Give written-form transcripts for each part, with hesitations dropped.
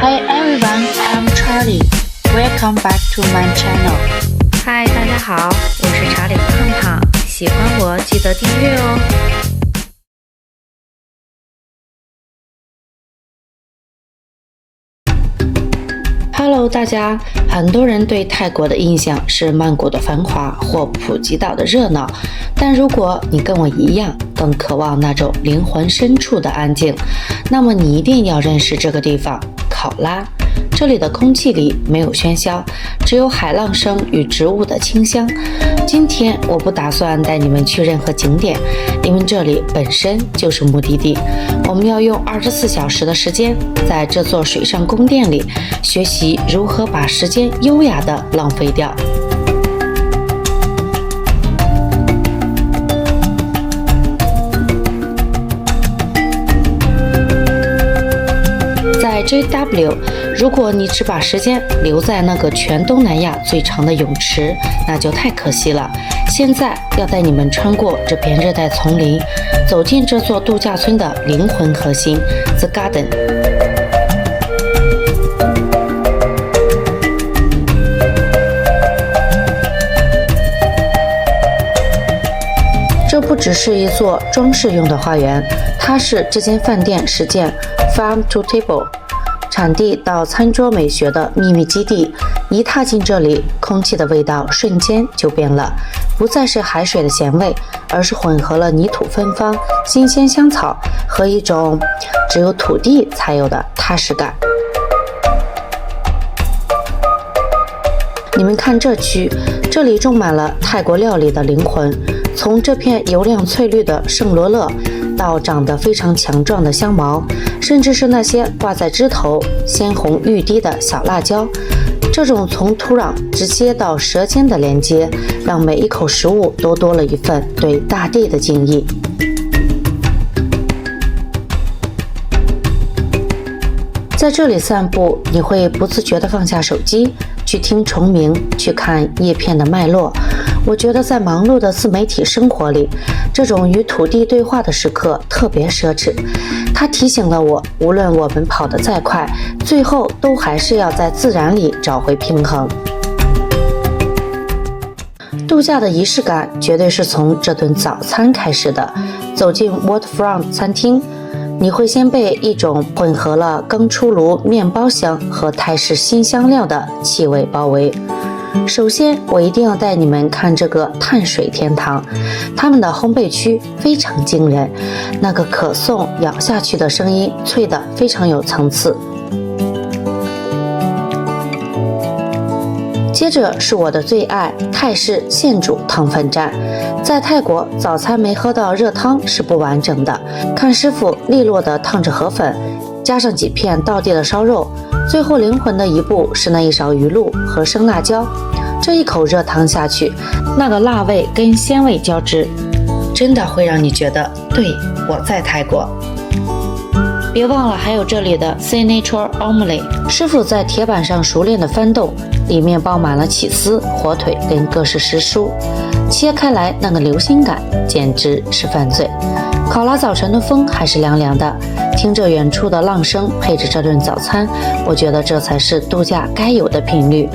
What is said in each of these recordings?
Hi everyone, I'm Charlie. Welcome back to my channel. 嗨，大家好，我是查理胖胖，喜欢我记得订阅哦。Hello， 大家，很多人对泰国的印象是曼谷的繁华或普吉岛的热闹，但如果你跟我一样，更渴望那种灵魂深处的安静，那么你一定要认识这个地方——考拉。这里的空气里没有喧嚣，只有海浪声与植物的清香。今天我不打算带你们去任何景点，因为这里本身就是目的地。我们要用24小时的时间，在这座水上宫殿里学习如何把时间优雅地浪费掉。在 JW， 如果你只把时间留在那个全东南亚最长的泳池，那就太可惜了。现在要带你们穿过这片热带丛林，走进这座度假村的灵魂核心 The Garden。 这不只是一座装饰用的花园，它是这间饭店实践 Farm to Table 产地到餐桌美学的秘密基地。一踏进这里，空气的味道瞬间就变了，不再是海水的咸味，而是混合了泥土芬芳、新鲜香草和一种只有土地才有的踏实感。你们看这区，这里种满了泰国料理的灵魂，从这片油亮翠绿的圣罗勒到长得非常强壮的香茅，甚至是那些挂在枝头鲜红欲滴的小辣椒。这种从土壤直接到舌尖的连接，让每一口食物都多了一份对大地的敬意。在这里散步，你会不自觉地放下手机，去听虫鸣，去看叶片的脉络。我觉得在忙碌的自媒体生活里，这种与土地对话的时刻特别奢侈。它提醒了我，无论我们跑得再快，最后都还是要在自然里找回平衡。度假的仪式感绝对是从这顿早餐开始的。走进 Waterfront 餐厅，你会先被一种混合了刚出炉面包香和泰式新香料的气味包围。首先，我一定要带你们看这个碳水天堂，他们的烘焙区非常惊人，那个可颂咬下去的声音脆得非常有层次。接着是我的最爱泰式现煮汤粉站。在泰国，早餐没喝到热汤是不完整的。看师傅利落地烫着河粉，加上几片道地的烧肉，最后灵魂的一步是那一勺鱼露和生辣椒。这一口热汤下去，那个辣味跟鲜味交织，真的会让你觉得，对，我在泰国。别忘了还有这里的 Signature Omelette， 师傅在铁板上熟练的翻动，里面包满了起司、火腿跟各式时蔬，切开来那个流心感简直是犯罪。考拉早晨的风还是凉凉的，听着远处的浪声，配着这顿早餐，我觉得这才是度假该有的频率。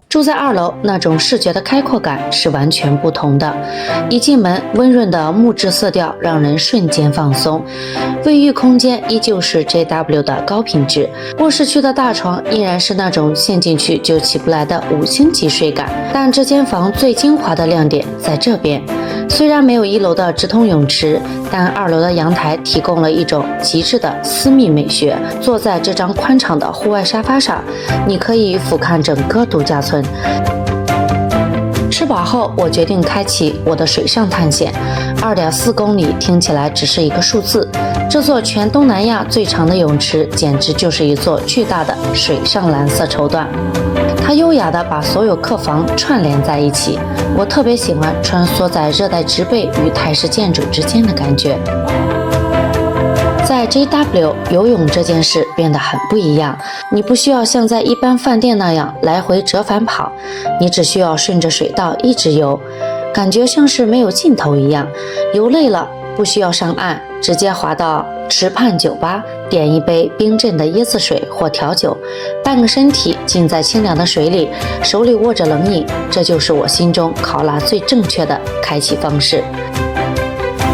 住在2楼，那种视觉的开阔感是完全不同的。一进门，温润的木质色调让人瞬间放松。卫浴空间依旧是 JW 的高品质，卧室区的大床依然是那种陷进去就起不来的5星级睡感。但这间房最精华的亮点在这边，虽然没有1楼的直通泳池，但2楼的阳台提供了一种极致的私密美学。坐在这张宽敞的户外沙发上，你可以俯瞰整个度假村。吃饱后，我决定开启我的水上探险。2.4公里听起来只是一个数字，这座全东南亚最长的泳池简直就是一座巨大的水上蓝色绸缎。它优雅地把所有客房串联在一起，我特别喜欢穿梭在热带植被与泰式建筑之间的感觉。在 JW 游泳这件事变得很不一样，你不需要像在一般饭店那样来回折返跑，你只需要顺着水道一直游，感觉像是没有尽头一样。游累了，不需要上岸，直接滑到池畔酒吧，点一杯冰镇的椰子水或调酒，半个身体浸在清凉的水里，手里握着冷饮，这就是我心中考拉最正确的开启方式。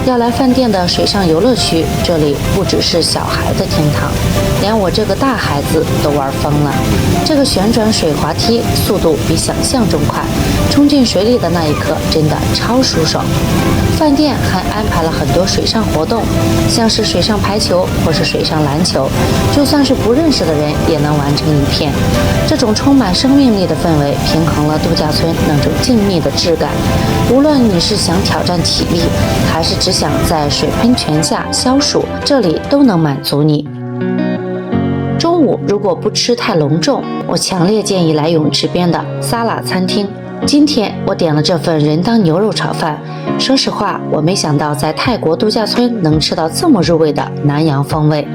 要来饭店的水上游乐区，这里不只是小孩的天堂，连我这个大孩子都玩疯了。这个旋转水滑梯速度比想象中快，冲进水里的那一刻真的超舒爽。饭店还安排了很多水上活动，像是水上排球或是水上篮球，就算是不认识的人也能玩成一片。这种充满生命力的氛围，平衡了度假村那种静谧的质感。无论你是想挑战体力，还是只想在水喷泉下消暑，这里都能满足你。中午如果不吃太隆重，我强烈建议来泳池边的沙拉餐厅。今天我点了这份人当牛肉炒饭，说实话，我没想到在泰国度假村能吃到这么入味的南洋风味。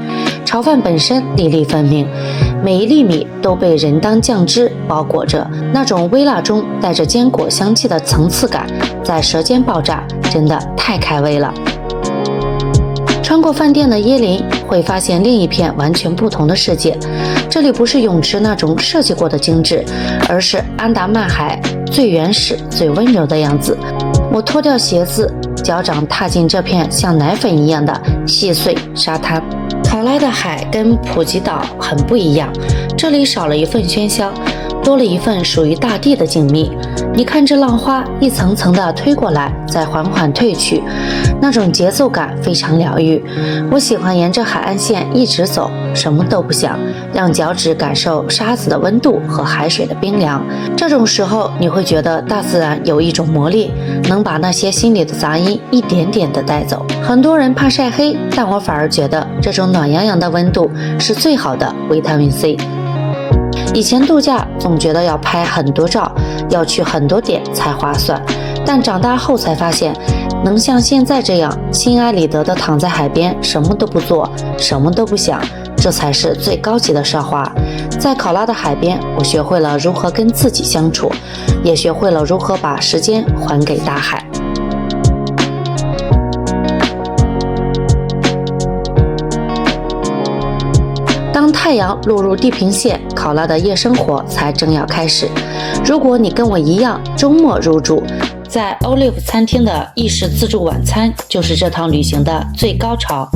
炒饭本身粒粒分明，每一粒米都被人当酱汁包裹着，那种微辣中带着坚果香气的层次感在舌尖爆炸，真的太开胃了。穿过饭店的椰林，会发现另一片完全不同的世界。这里不是泳池那种设计过的精致，而是安达曼海最原始、最温柔的样子。我脱掉鞋子，脚掌踏进这片像奶粉一样的细碎沙滩。考拉的海跟普吉岛很不一样，这里少了一份喧嚣，多了一份属于大地的静谧。你看这浪花一层层的推过来，再缓缓退去，那种节奏感非常疗愈。我喜欢沿着海岸线一直走，什么都不想，让脚趾感受沙子的温度和海水的冰凉。这种时候，你会觉得大自然有一种魔力，能把那些心里的杂音一点点的带走。很多人怕晒黑，但我反而觉得这种暖洋洋的温度是最好的维他命 C。以前度假总觉得要拍很多照，要去很多点才划算，但长大后才发现，能像现在这样心安理得地躺在海边，什么都不做，什么都不想，这才是最高级的奢华。在考拉的海边，我学会了如何跟自己相处，也学会了如何把时间还给大海。当太阳落入地平线，考拉的夜生活才正要开始。如果你跟我一样周末入住，在 Olive 餐厅的意式自助晚餐就是这趟旅行的最高潮。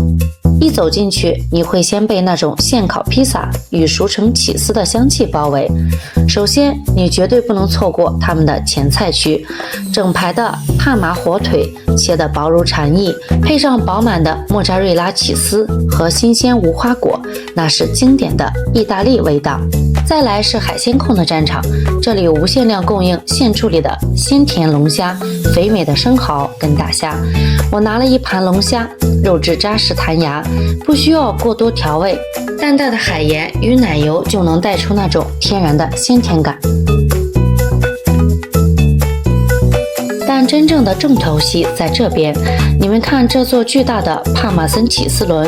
一走进去，你会先被那种现烤披萨与熟成起司的香气包围。首先，你绝对不能错过他们的前菜区，整排的帕玛火腿切得薄如蝉翼，配上饱满的莫扎瑞拉起司和新鲜无花果，那是经典的意大利味道。再来是海鲜控的战场，这里有无限量供应现处理的鲜甜龙虾、肥美的生蚝跟大虾。我拿了一盘龙虾，肉质扎实弹牙，不需要过多调味，淡淡的海盐与奶油就能带出那种天然的鲜甜感。但真正的重头戏在这边，你们看这座巨大的帕玛森起司轮，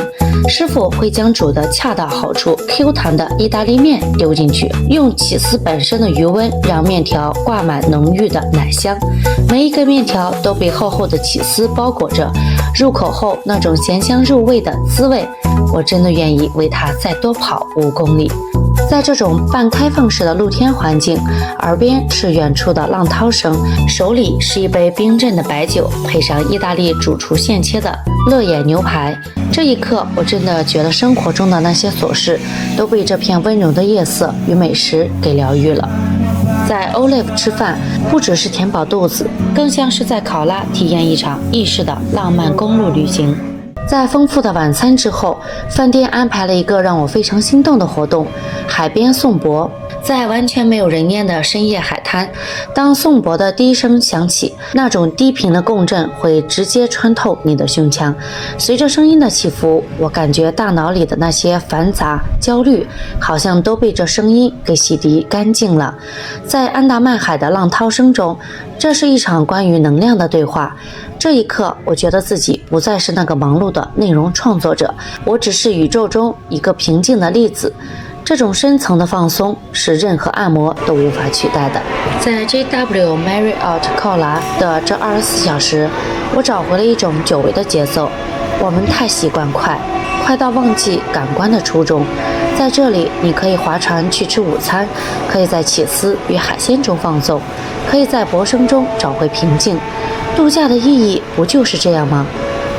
师傅会将煮得恰到好处 Q 弹的意大利面丢进去，用起司本身的余温让面条挂满浓郁的奶香，每一个面条都被厚厚的起司包裹着，入口后那种咸香入味的滋味，我真的愿意为它再多跑5公里。在这种半开放式的露天环境，耳边是远处的浪涛声，手里是一杯冰镇的白酒，配上意大利主厨现切的乐眼牛排。这一刻，我真的觉得生活中的那些琐事都被这片温柔的夜色与美食给疗愈了。在 Olive 吃饭，不只是填饱肚子，更像是在考拉体验一场意式的浪漫公路旅行。在丰富的晚餐之后，饭店安排了一个让我非常心动的活动——海边颂钵。在完全没有人烟的深夜海滩，当颂钵的第一声响起，那种低频的共振会直接穿透你的胸腔。随着声音的起伏，我感觉大脑里的那些繁杂、焦虑，好像都被这声音给洗涤干净了。在安达曼海的浪涛声中，这是一场关于能量的对话。这一刻，我觉得自己不再是那个忙碌的内容创作者，我只是宇宙中一个平静的粒子。这种深层的放松是任何按摩都无法取代的。在 JW Marriott 考拉的这24小时，我找回了一种久违的节奏。我们太习惯快到忘记感官的初衷。在这里，你可以划船去吃午餐，可以在起司与海鲜中放纵，可以在泊声中找回平静。度假的意义不就是这样吗？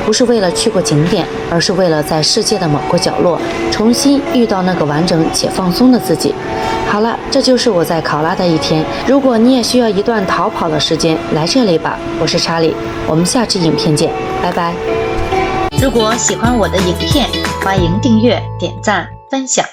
不是为了去过景点，而是为了在世界的某个角落重新遇到那个完整且放松的自己。好了，这就是我在考拉的一天。如果你也需要一段逃跑的时间，来这里吧。我是查理，我们下期影片见，拜拜。如果喜欢我的影片，欢迎订阅、点赞、分享。